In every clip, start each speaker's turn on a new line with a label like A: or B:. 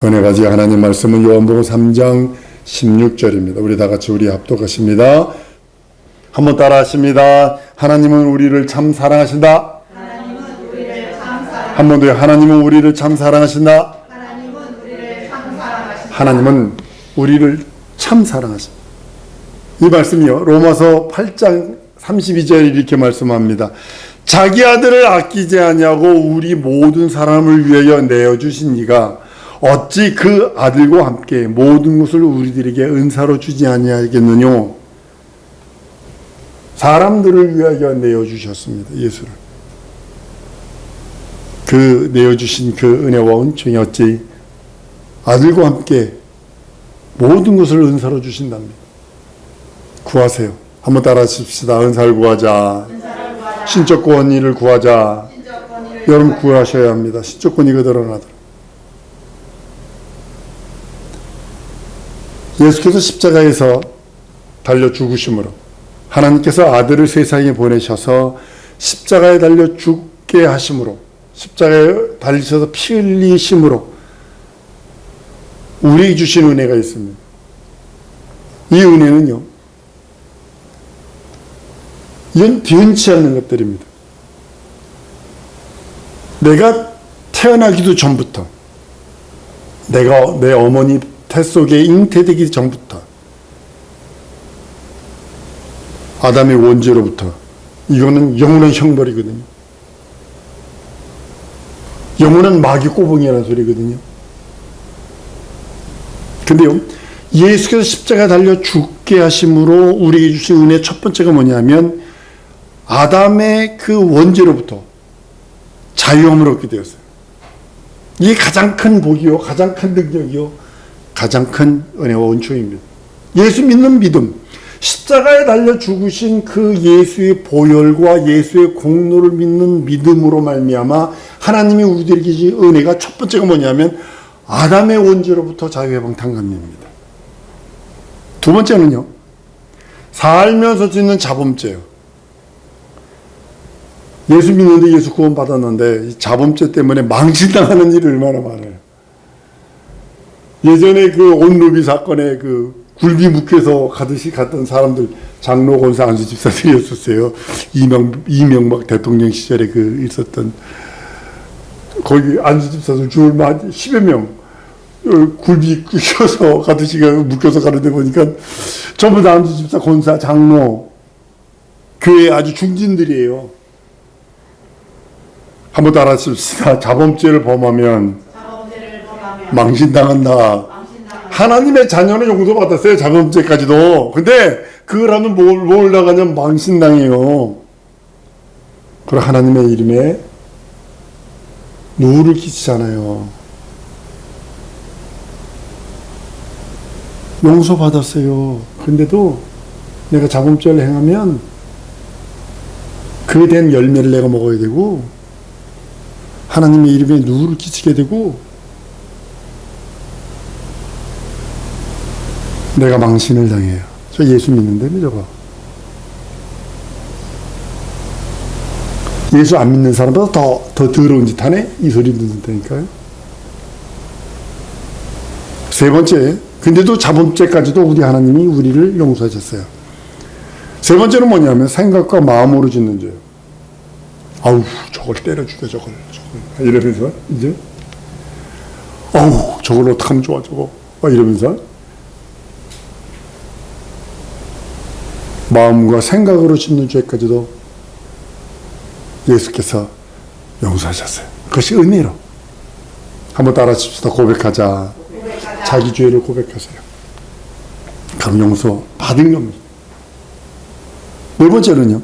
A: 은혜 가지 하나님 말씀은 요한복음 3장 16절입니다. 우리 다 같이 우리 합독하십니다. 한번 따라 하십니다. 하나님은 우리를 참 사랑하신다.
B: 하나님은 우리를 참 사랑하신다.
A: 한 번 더 하나님은 우리를 참 사랑하신다.
B: 하나님은 우리를 참 사랑하신다.
A: 하나님은 우리를 참 사랑하신다. 이 말씀이요. 로마서 8장 32절 이렇게 말씀합니다. 자기 아들을 아끼지 아니하고 우리 모든 사람을 위하여 내어주신 이가 어찌 그 아들과 함께 모든 것을 우리들에게 은사로 주지 아니하겠느냐. 사람들을 위하여 내어주셨습니다. 예수를. 그 내어주신 그 은혜와 은총이 어찌 아들과 함께 모든 것을 은사로 주신답니다. 구하세요. 한번 따라 하십시다. 은사를 구하자. 신적 권위를 구하자. 여러분 구하셔야 합니다. 신적 권위가 드러나도록. 예수께서 십자가에서 달려 죽으심으로 하나님께서 아들을 세상에 보내셔서 십자가에 달려 죽게 하심으로 십자가에 달리셔서 피 흘리심으로 우리에게 주신 은혜가 있습니다. 이 은혜는요, 이건 변치 않는 것들입니다. 내가 태어나기도 전부터, 내가 내 어머니 태 속에 잉태되기 전부터, 아담의 원죄로부터, 이거는 영원한 형벌이거든요. 영원한 마귀 꼬붕이라는 소리거든요. 근데요, 예수께서 십자가에 달려 죽게 하심으로 우리에게 주신 은혜 첫 번째가 뭐냐면, 아담의 그 원죄로부터 자유함을 얻게 되었어요. 이게 가장 큰 복이요, 가장 큰 능력이요, 가장 큰 은혜와 은총입니다. 예수 믿는 믿음, 십자가에 달려 죽으신 그 예수의 보혈과 예수의 공로를 믿는 믿음으로 말미암아 하나님이 우리들에게 주신 은혜가 첫 번째가 뭐냐면 아담의 원죄로부터 자유해방탄감입니다. 두 번째는요, 살면서 짓는 자범죄요. 예수 믿는데 예수 구원 받았는데 이 자범죄 때문에 망신당하는 일이 얼마나 많아요. 예전에 그 온루비 사건에 그 굴비 묵혀서 가듯이 갔던 사람들, 장로, 권사, 안수 집사들이었었어요. 이명박 대통령 시절에 그 있었던, 거기 안수 집사들 줄 10여 명, 굴비 끄셔서 가듯이 묵혀서 가는데 보니까 전부 다 안수 집사, 권사, 장로, 교회 아주 중진들이에요. 한번 따라 하십시다. 자범죄를 범하면 망신당한다. 하나님의 자녀는 용서받았어요. 자범죄까지도. 근데 그걸 하면 뭘 나가냐면 망신당해요. 그리고 하나님의 이름에 누를 끼치잖아요. 용서받았어요. 근데도 내가 자범죄를 행하면 그에 대한 열매를 내가 먹어야 되고 하나님의 이름에 누를 끼치게 되고 내가 망신을 당해요. 저 예수 믿는다며 저거. 예수 안 믿는 사람보다 더 더러운 짓 하네? 이 소리 듣는다니까요. 세 번째, 근데도 자범죄까지도 우리 하나님이 우리를 용서하셨어요. 세 번째는 뭐냐면 생각과 마음으로 짓는 죄요. 아우, 저걸 때려 죽여, 저걸. 이러면서, 이제. 아우, 저걸 어떡하면 좋아, 저거. 이러면서. 마음과 생각으로 짓는 죄까지도 예수께서 용서하셨어요. 그것이 은혜로. 한번 따라 칩시다. 고백하자. 자기 죄를 고백하세요. 그럼 용서 받은 겁니다. 네 번째는요,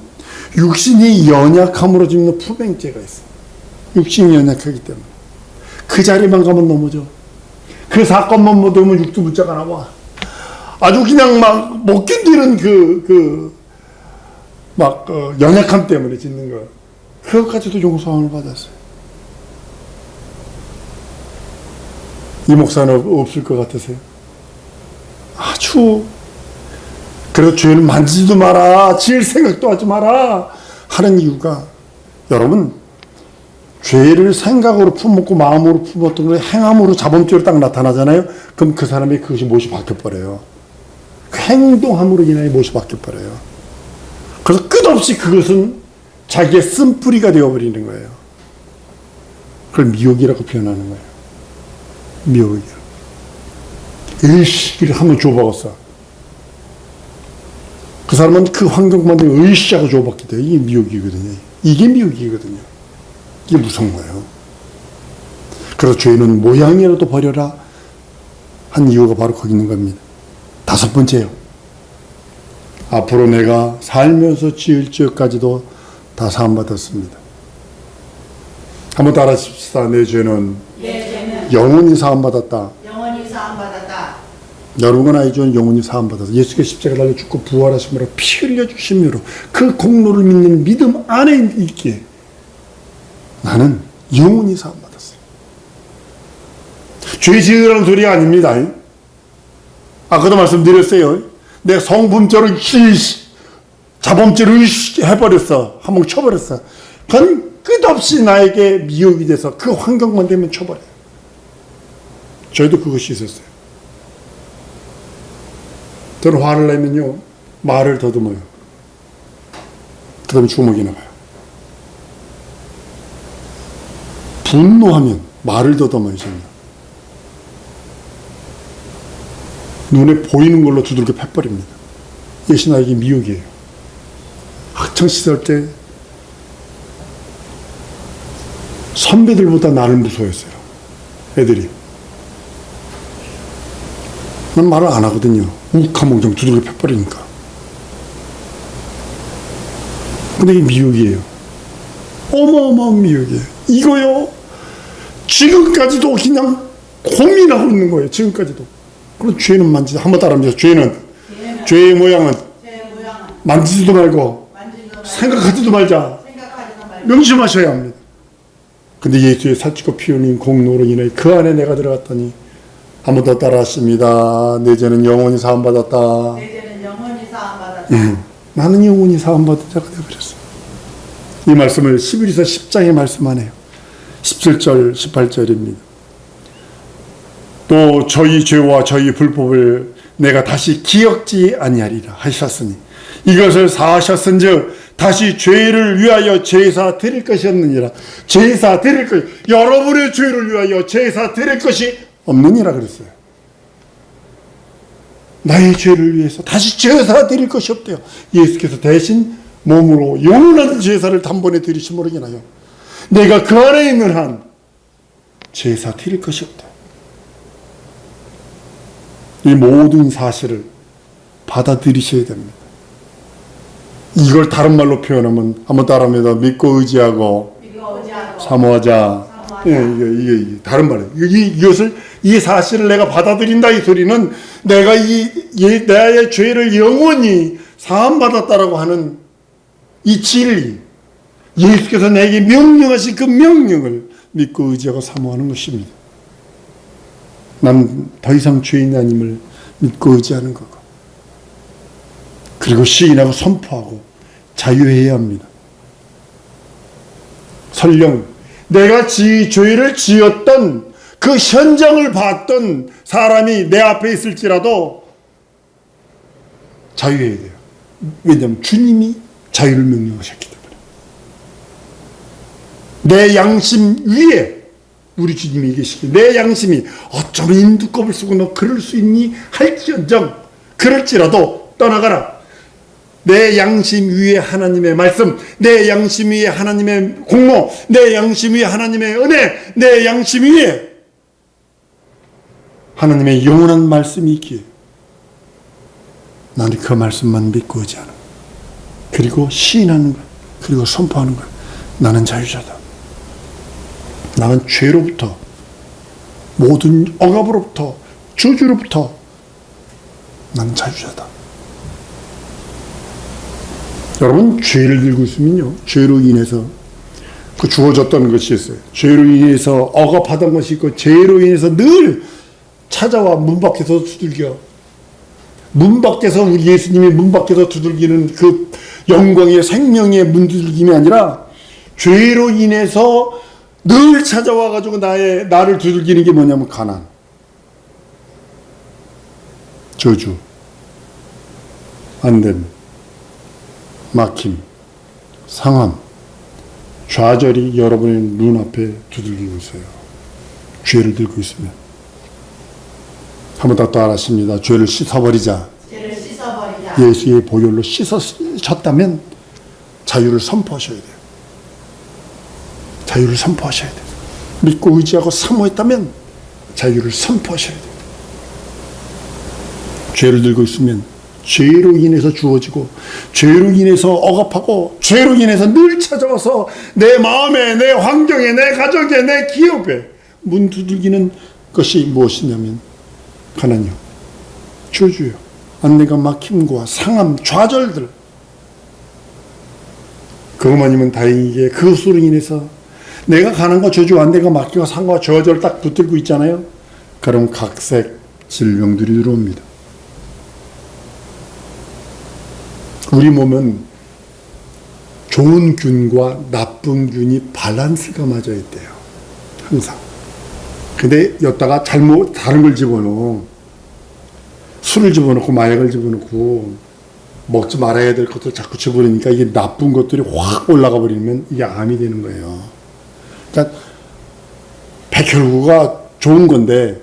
A: 육신이 연약함으로 짓는 풀뱅죄가 있어요. 육신이 연약하기 때문에 그 자리만 가면 넘어져. 그 사건만 못 오면 육두문자가 나와. 아주 그냥 막 못 견디는 연약함 때문에 짓는 거예요. 그것까지도 용서함을 받았어요. 이 목사는 없을 것 같으세요? 아주. 그래서 죄를 만지지도 마라, 지을 생각도 하지 마라 하는 이유가, 여러분, 죄를 생각으로 품었고 마음으로 품었던 걸 행함으로 자범죄로 딱 나타나잖아요. 그럼 그 사람의 그것이 못이 바뀌어버려요. 그 행동함으로 인하여 못이 바뀌어버려요. 그래서 끝없이 그것은 자기의 쓴뿌리가 되어버리는 거예요. 그걸 미혹이라고 표현하는 거예요. 미혹이요. 의식을 한번 줘박았어. 그 사람은 그 환경만 되면 의식하고 줘박게 돼요. 이게 미혹이거든요. 이게 미혹이거든요. 이게 무서운 거예요. 그래서 죄는 모양이라도 버려라 한 이유가 바로 거기 있는 겁니다. 다섯 번째요. 앞으로 내가 살면서 지을 죄까지도 다 사함받았습니다. 한번 따라하십시다. 내 죄는 영원히 사함받았다.
B: 영원히 사함받았다.
A: 여러분 알죠? 영원히 사함받아서 예수께서 십자가 달려 죽고 부활하심으로 피 흘려 주심으로 그 공로를 믿는 믿음 안에 있기에 나는 영원히 사함받았어요. 죄 지으라는 소리가 아닙니다. 아까도 말씀드렸어요. 내가 성범죄로 자범죄로 해버렸어. 한번 쳐버렸어. 그건 끝없이 나에게 미혹이 돼서 그 환경만 되면 쳐버려요. 저희도 그것이 있었어요. 저는 화를 내면요, 말을 더듬어요. 그 다음에 주먹이 나가요. 분노하면 말을 더듬어요, 저는. 눈에 보이는 걸로 두들겨 패버립니다. 이것이 나에게 미혹이에요. 학창시절 때 선배들보다 나를 무서워했어요. 애들이. 난 말을 안 하거든요. 욱하몽정 두들겨 패버리니까. 근데 이게 미혹이에요. 어마어마한 미혹이에요. 이거요. 지금까지도 그냥 고민하고 있는 거예요. 지금까지도. 그럼 죄는 만지지. 한번 따라합니다. 죄의 모양은 만지지도 말고 생각하지도 말자. 명심하셔야 합니다. 근데 예수의 살찌고 피 흘린 공로로 인해 그 안에 내가 들어갔더니 한 번 더 따라하십니다. 내 죄는 영원히 사함받았다.
B: 내 죄는 영원히 사함받았다.
A: 나는 영원히 사함받은 자가 되어버렸어. 이 말씀을 11에서 10장에 말씀하네요. 17절, 18절입니다. 또 저희 죄와 저희 불법을 내가 다시 기억지 아니하리라 하셨으니 이것을 사하셨은즉 다시 죄를 위하여 제사 드릴 것이 없느니라. 제사 드릴 것, 여러분의 죄를 위하여 제사 드릴 것이 없느니라 그랬어요. 나의 죄를 위해서 다시 제사 드릴 것이 없대요. 예수께서 대신 몸으로 영원한 제사를 단번에 드리심으로 인하여 내가 그 안에 있는 한 제사 드릴 것이 없대요. 이 모든 사실을 받아들이셔야 됩니다. 이걸 다른 말로 표현하면 한번 따라합니다. 믿고 의지하고 사모하자. 이게 다른 말이에요. 이것을 이 사실을 내가 받아들인다 이 소리는 내가 나의 죄를 영원히 사함받았다라고 하는 이 진리, 예수께서 내게 명령하신 그 명령을 믿고 의지하고 사모하는 것입니다. 난 더 이상 죄인이 아님을 믿고 의지하는 거고, 그리고 시인하고 선포하고 자유해야 합니다. 설령 내가 죄를 지었던 그 현장을 봤던 사람이 내 앞에 있을지라도 자유해야 돼요. 왜냐하면 주님이 자유를 명령하셨기 때문에. 내 양심 위에 우리 주님이 계시기, 내 양심이 어쩌면 인두껍을 쓰고 너 그럴 수 있니 할지언정 그럴지라도 떠나가라. 내 양심 위에 하나님의 말씀, 내 양심 위에 하나님의 공로, 내 양심 위에 하나님의 은혜, 내 양심 위에 하나님의 영원한 말씀이 있기에 나는 그 말씀만 믿고 의지하는 거야. 그리고 시인하는 거야. 그리고 선포하는 거야. 나는 자유자다. 나는 죄로부터, 모든 억압으로부터, 저주로부터 나는 자유자다. 여러분, 죄를 들고 있으면요, 죄로 인해서 그 주어졌던 것이 있어요. 죄로 인해서 억압하던 것이 있고, 죄로 인해서 늘 찾아와 문 밖에서 두들겨. 문 밖에서, 우리 예수님이 문 밖에서 두들기는 그 영광의 생명의 문 두들김이 아니라 죄로 인해서 늘 찾아와가지고 나를 두들기는 게 뭐냐면 가난, 저주, 안됨, 막힘, 상함, 좌절이 여러분의 눈앞에 두들기고 있어요. 죄를 들고 있으면. 한번 더 따라하십니다. 죄를 씻어버리자.
B: 죄를 씻어버리자.
A: 예수의 보혈로 씻으셨다면 자유를 선포하셔야 돼요. 자유를 선포하셔야 돼요. 믿고 의지하고 사모했다면 자유를 선포하셔야 돼요. 죄를 들고 있으면 죄로 인해서 주어지고, 죄로 인해서 억압하고, 죄로 인해서 늘 찾아와서 내 마음에, 내 환경에, 내 가정에, 내 기업에 문 두들기는 것이 무엇이냐면 가난이요, 저주요, 안내가 막힘과 상함, 좌절들. 그것만이면 다행이게 그것으로 인해서 내가 가난과 저주, 안내가 막힘과 상과 좌절을 딱 붙들고 있잖아요. 그럼 각색 질병들이 들어옵니다. 우리 몸은 좋은 균과 나쁜 균이 밸런스가 맞아야 돼요. 항상. 근데 여기다가 잘못 다른 걸 집어넣어. 술을 집어넣고 마약을 집어넣고 먹지 말아야 될 것들 자꾸 집어넣으니까 이게 나쁜 것들이 확 올라가 버리면 이게 암이 되는 거예요. 그러니까 백혈구가 좋은 건데,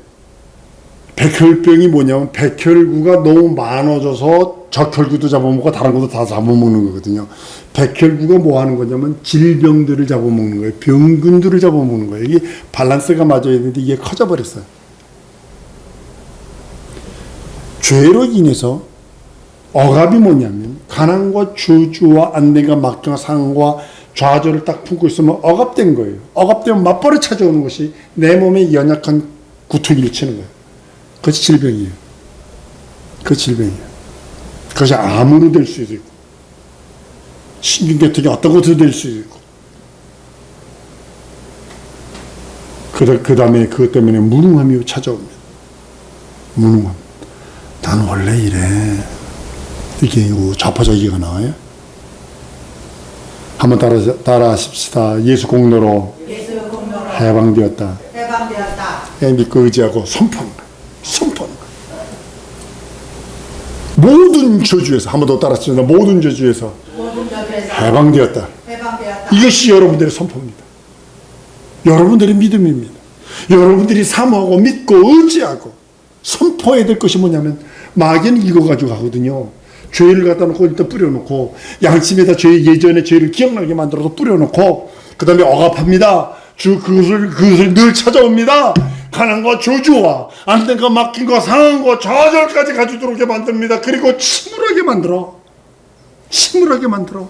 A: 백혈병이 뭐냐면 백혈구가 너무 많아져서 적혈구도 잡아먹고 다른 것도 다 잡아먹는 거거든요. 백혈구가 뭐 하는 거냐면 질병들을 잡아먹는 거예요. 병균들을 잡아먹는 거예요. 이게 밸런스가 맞아야 되는데 이게 커져버렸어요. 죄로 인해서 억압이 뭐냐면 가난과 저주와 안내가 막혀와 상과 좌절을 딱 품고 있으면 억압된 거예요. 억압되면 맞벌이 찾아오는 것이 내 몸에 연약한 구토기를 치는 거예요. 그것이 질병이에요. 그 질병이에요. 그것이 암으로 될 수도 있고, 신경계통이 어떤 것도 될 수도 있고, 그 다음에 그것 때문에 무능함이 찾아옵니다. 무능함. 난 원래 이래. 이게 좌파자기가 나와요. 한번 따라하십시다. 예수 공로로 해방되었다. 믿고 의지하고 선포하는 거야. 선포하는 거야. 모든 저주에서, 한번 더 따라하십시다. 모든 저주에서 해방되었다. 이것이 여러분들의 선포입니다. 여러분들의 믿음입니다. 여러분들이 사모하고 믿고 의지하고 선포해야 될 것이 뭐냐면, 마귀는 이거 가지고 가거든요. 죄를 갖다 놓고 일단 뿌려놓고, 양심에다 예전의 죄를 기억나게 만들어서 뿌려놓고, 그 다음에 억압합니다. 그것을 늘 찾아옵니다. 가난과 저주와 안된과 막힌과 상한과 좌절까지 가지고 들어오게 만듭니다. 그리고 침울하게 만들어. 침울하게 만들어.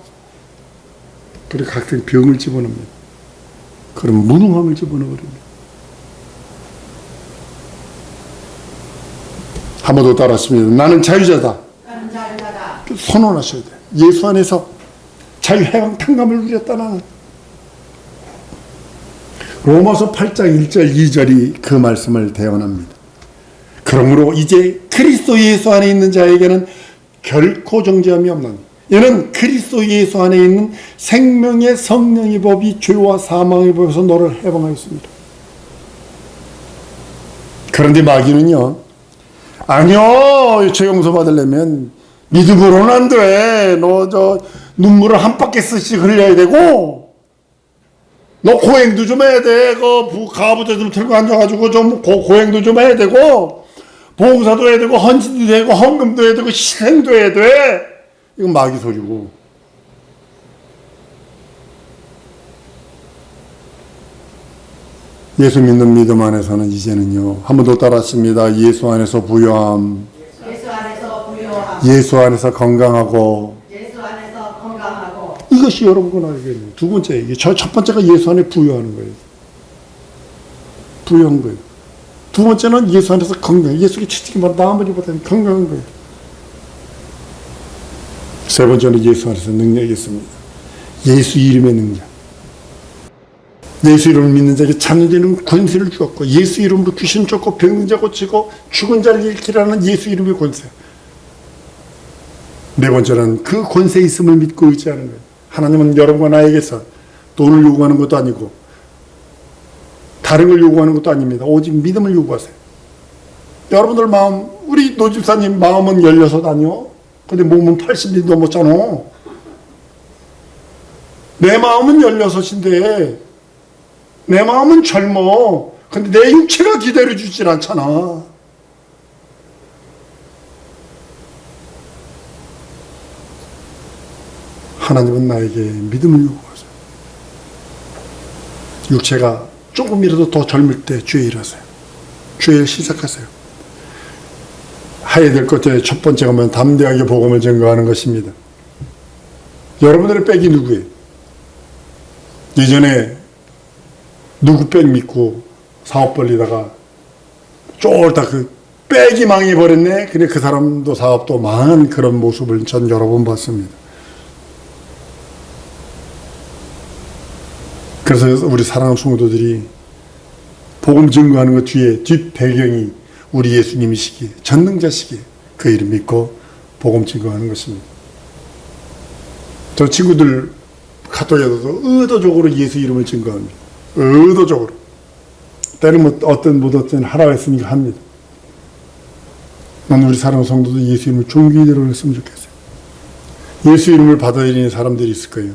A: 그리고 각종 병을 집어넣습니다. 그럼 무능함을 집어넣어버립니다. 한 번 더 따라했습니다. 나는 자유자다. 선언하셔야 돼요. 예수 안에서 자유 해방 탕감을 누렸다. 나는. 로마서 8장 1절 2절이 그 말씀을 대언합니다. 그러므로 이제 그리스도 예수 안에 있는 자에게는 결코 정죄함이 없나니, 이는 그리스도 예수 안에 있는 생명의 성령의 법이 죄와 사망의 법에서 너를 해방하였습니다. 그런데 마귀는요, 아니요, 죄 용서 받으려면 믿음으로는 안 돼. 너 눈물을 한 바퀴씩 흘려야 되고, 너 고행도 좀 해야 돼. 가부터 좀 들고 앉아가지고 좀 고행도 좀 해야 되고, 봉사도 해야 되고, 헌신도 되고, 헌금도 해야 되고, 희생도 해야 돼. 이건 마귀 소리고. 예수 믿는 믿음 안에서는 이제는요, 한 번 더 따라했습니다. 예수 안에서 부요함. 예수 안에서 건강하고. 이것이 여러분과 나에게 두 번째 얘기. 첫 번째가 예수 안에 부여하는 거예요. 부여한 거예요. 두 번째는 예수 안에서 건강. 예수를 치치기만 나머지보다는 건강한 거예요. 세 번째는 예수 안에서 능력이 있습니다. 예수 이름의 능력. 예수 이름을 믿는 자에게 참여되는 권세를 주었고, 예수 이름으로 귀신 쫓고 병든 자 고치고 죽은 자를 일으키라는 예수 이름의 권세. 네 번째는 그 권세 있음을 믿고 의지하는 거예요. 하나님은 여러분과 나에게서 돈을 요구하는 것도 아니고, 다른 걸 요구하는 것도 아닙니다. 오직 믿음을 요구하세요. 여러분들 마음, 우리 노집사님 마음은 16 아니요? 근데 몸은 80이 넘었잖아. 내 마음은 16인데 내 마음은 젊어. 근데 내 육체가 기다려주질 않잖아. 하나님은 나에게 믿음을 요구하세요. 육체가 조금이라도 더 젊을 때 주의 일 하세요. 주의 일 시작하세요. 해야 될 것 중에 첫 번째가 뭐냐면 담대하게 복음을 증거하는 것입니다. 여러분들의 백이 누구예요? 예전에 누구 백 믿고 사업 벌리다가 쫄딱 그 백이 망해버렸네. 근데 그 사람도 사업도 망한 그런 모습을 전 여러 번 봤습니다. 그래서 우리 사랑하는 성도들이 복음 증거하는 것 뒤에 뒷 배경이 우리 예수님이시기에 전능자시기에 그 이름 믿고 복음 증거하는 것입니다. 저 친구들 카톡에서도 의도적으로 예수 이름을 증거합니다. 의도적으로. 때는 뭐 어떤 하라고 했으니까 합니다. 난 우리 사랑하는 성도도 예수 이름을 존귀대로 했으면 좋겠어요. 예수 이름을 받아들이는 사람들이 있을 거예요.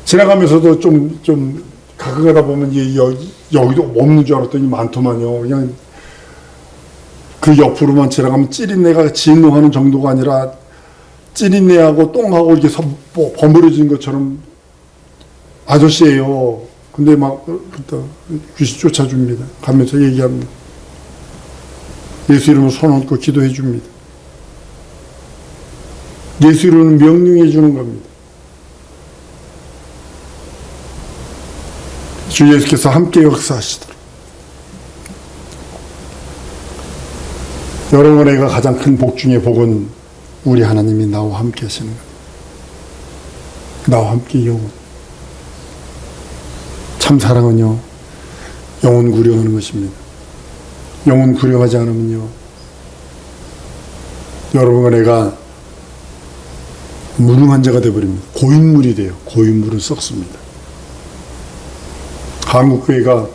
A: 지나가면서도 좀 가끔 가다 보면 여기도 없는 줄 알았더니 많더만요. 그냥 그 옆으로만 지나가면 찌린내가 진동하는 정도가 아니라 찌린내하고 똥하고 이렇게 버무려진 것처럼 아저씨예요. 근데 막 귀신 쫓아줍니다. 가면서 얘기합니다. 예수 이름으로 손 얹고 기도해 줍니다. 예수 이름은 명령해 주는 겁니다. 주 예수께서 함께 역사하시도록 여러분에게 가장 큰 복 중의 복은 우리 하나님이 나와 함께 하시는 겁니다. 나와 함께 영원. 참 사랑은요, 영원 구령하는 것입니다. 영원 구령하지 않으면요, 여러분과 내가 무능한 자가 되어버립니다. 고인물이 돼요. 고인물은 썩습니다. 한국교회가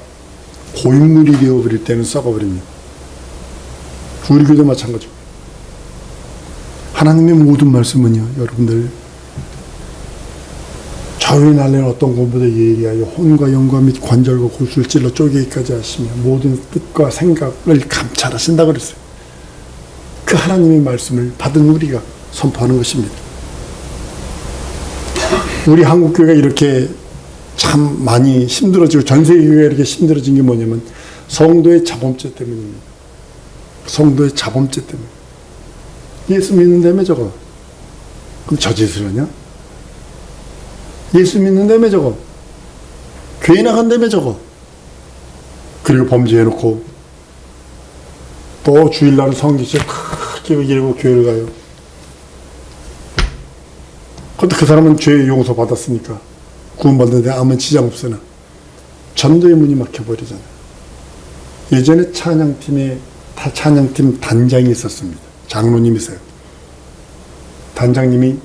A: 고인물이 되어버릴 때는 썩어버립니다. 우리 교회도 마찬가지고. 하나님의 모든 말씀은요, 여러분들, 저희 날래는 어떤 것보다 예리하여 혼과 영과 및 관절과 골수를 찔러 쪼개기까지 하시며 모든 뜻과 생각을 감찰하신다 그랬어요. 그 하나님의 말씀을 받은 우리가 선포하는 것입니다. 우리 한국교회가 이렇게 참 많이 힘들어지고 전 세계가 이렇게 힘들어진 게 뭐냐면 성도의 자범죄 때문입니다. 성도의 자범죄 때문에. 예수 믿는다며 저거. 그럼 저 짓을 하냐? 예수 믿는다며 저거. 교회 나간다며 저거. 그리고 범죄해놓고 또 주일날은 성기실 크게 이러고 교회를 가요. 근데 그 사람은 죄 용서 받았으니까 구원받는데 아무 지장 없으나 전도의 문이 막혀버리잖아요. 예전에 찬양팀 단장이 있었습니다. 장로님이세요. 단장님이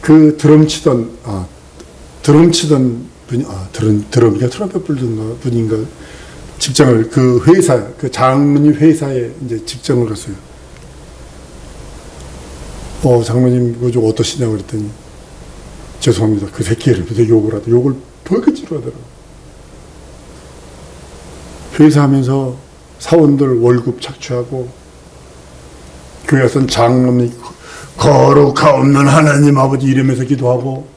A: 그 드럼 치던 분이, 드럼이가 트럼펫 불던 분인가, 직장을, 그 회사, 그 장로님 회사에 이제 직장을 갔어요. 장로님, 그거 좀 어떠시냐고 그랬더니, 죄송합니다. 그 새끼를 욕을 하더라고요. 욕을 벌겋지로 하더라고요. 회사하면서 사원들 월급 착취하고, 교회에서는 장로님, 거룩하옵는 하나님 아버지 이러면서 기도하고,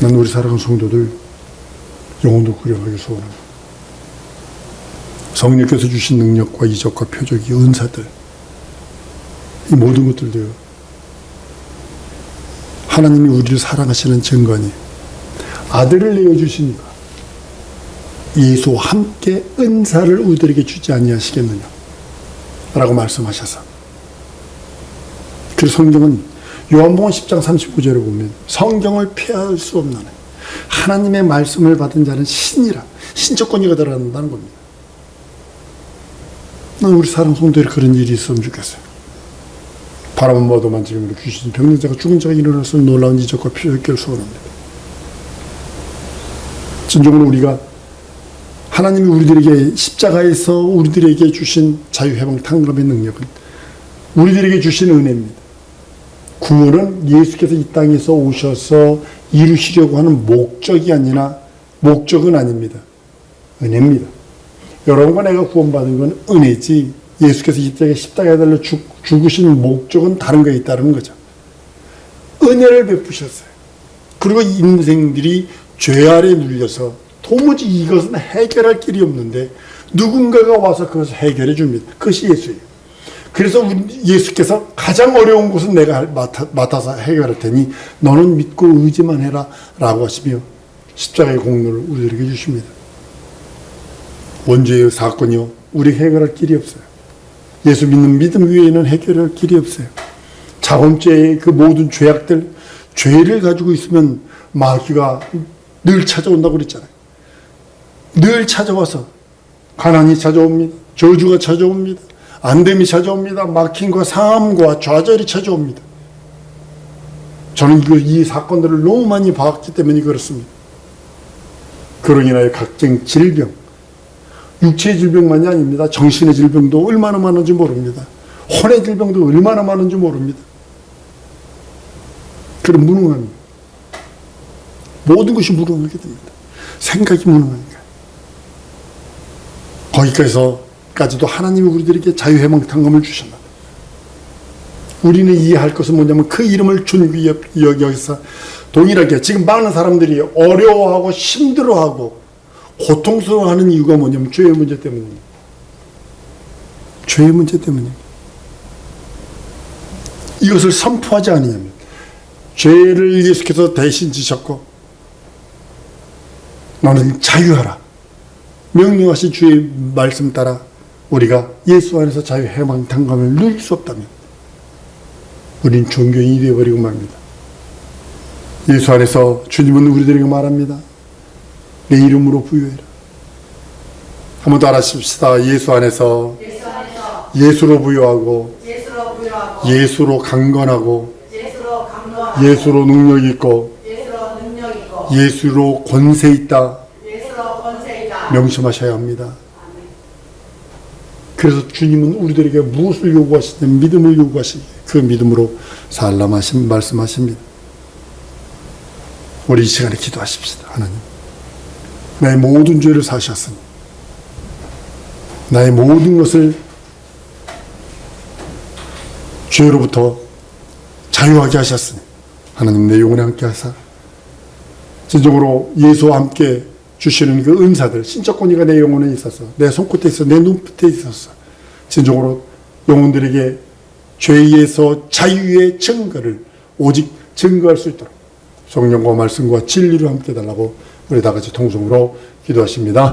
A: 난 우리 사랑하는 성도들 영혼도 구령하게 소원합니다. 성령께서 주신 능력과 이적과 표적이 은사들, 이 모든 것들도요, 하나님이 우리를 사랑하시는 증거니 아들을 내어주시니까 예수와 함께 은사를 우리들에게 주지 아니하시겠느냐 라고 말씀하셔서, 그래서 성경은 요한복음 10장 39절에 보면 성경을 폐할 수 없는 하나님의 말씀을 받은 자는 신이라, 신적권이 들어간다는 겁니다. 난 우리 사랑 성도들이 그런 일이 있으면 좋겠어요. 바람은 모두 만지므로 귀신 병든 자가 죽은 자가 일어나서 놀라운 이적과 표적을 소원합니다. 진정으로 우리가 하나님이 우리들에게 십자가에서 우리들에게 주신 자유해방 탕감의 능력은 우리들에게 주신 은혜입니다. 구원은 예수께서 이 땅에서 오셔서 이루시려고 하는 목적이 아니라 목적은 아닙니다. 은혜입니다. 여러분과 내가 구원받은 건 은혜지 예수께서 이 땅에 십자가에 달려 죽으신 목적은 다른 거에 있다는 거죠. 은혜를 베푸셨어요. 그리고 인생들이 죄 아래 눌려서 도무지 이것은 해결할 길이 없는데 누군가가 와서 그것을 해결해 줍니다. 그것이 예수예요. 그래서 예수께서 가장 어려운 것은 내가 맡아서 해결할 테니 너는 믿고 의지만 해라 라고 하시며 십자가의 공로를 우리들에게 주십니다. 원죄의 사건이요 우리 해결할 길이 없어요. 예수 믿는 믿음 위에는 해결할 길이 없어요. 자범죄의 그 모든 죄악들, 죄를 가지고 있으면 마귀가 늘 찾아온다고 그랬잖아요. 늘 찾아와서 가난이 찾아옵니다. 저주가 찾아옵니다. 안됨이 찾아옵니다. 막힘과 상함과 좌절이 찾아옵니다. 저는 이 사건들을 너무 많이 봤기 때문에 그렇습니다. 그로 인하여 각종 질병, 육체의 질병만이 아닙니다. 정신의 질병도 얼마나 많은지 모릅니다. 혼의 질병도 얼마나 많은지 모릅니다. 그런 무능함입니다. 모든 것이 무능하게 됩니다. 생각이 무능하니까. 거기까지도 하나님이 우리들에게 자유해방 탕감을 주셨다. 우리는 이해할 것은 뭐냐면 그 이름을 존귀히 여기서 동일하게 지금 많은 사람들이 어려워하고 힘들어하고 고통스러워하는 이유가 뭐냐면 죄의 문제 때문입니다. 죄의 문제 때문입니다. 이것을 선포하지 않으면 죄를 예수께서 대신 지셨고 너는 자유하라 명령하신 주의 말씀 따라 우리가 예수 안에서 자유해방 탕감을 누릴 수 없다면 우린 종교인이 되어버리고 맙니다. 예수 안에서 주님은 우리들에게 말합니다. 내 이름으로 부유해라. 한번 따라하십시다. 예수 안에서 예수로 부유하고 예수로 강건하고 예수로 능력 있고 예수로 권세 있다. 명심하셔야 합니다. 그래서 주님은 우리들에게 무엇을 요구하시냐면 믿음을 요구하시기에 그 믿음으로 살라 말씀하십니다. 우리 이 시간에 기도하십시다. 하나님, 나의 모든 죄를 사하셨으니 나의 모든 것을 죄로부터 자유하게 하셨으니 하나님 내 영혼에 함께 하사 진정으로 예수와 함께 주시는 그 은사들 신적 권위가 내 영혼에 있어서 내 손끝에 있어 내 눈빛에 있어서 진정으로 영혼들에게 죄에서 자유의 증거를 오직 증거할 수 있도록 성령과 말씀과 진리로 함께 달라고 우리 다 같이 통성으로 기도하십니다.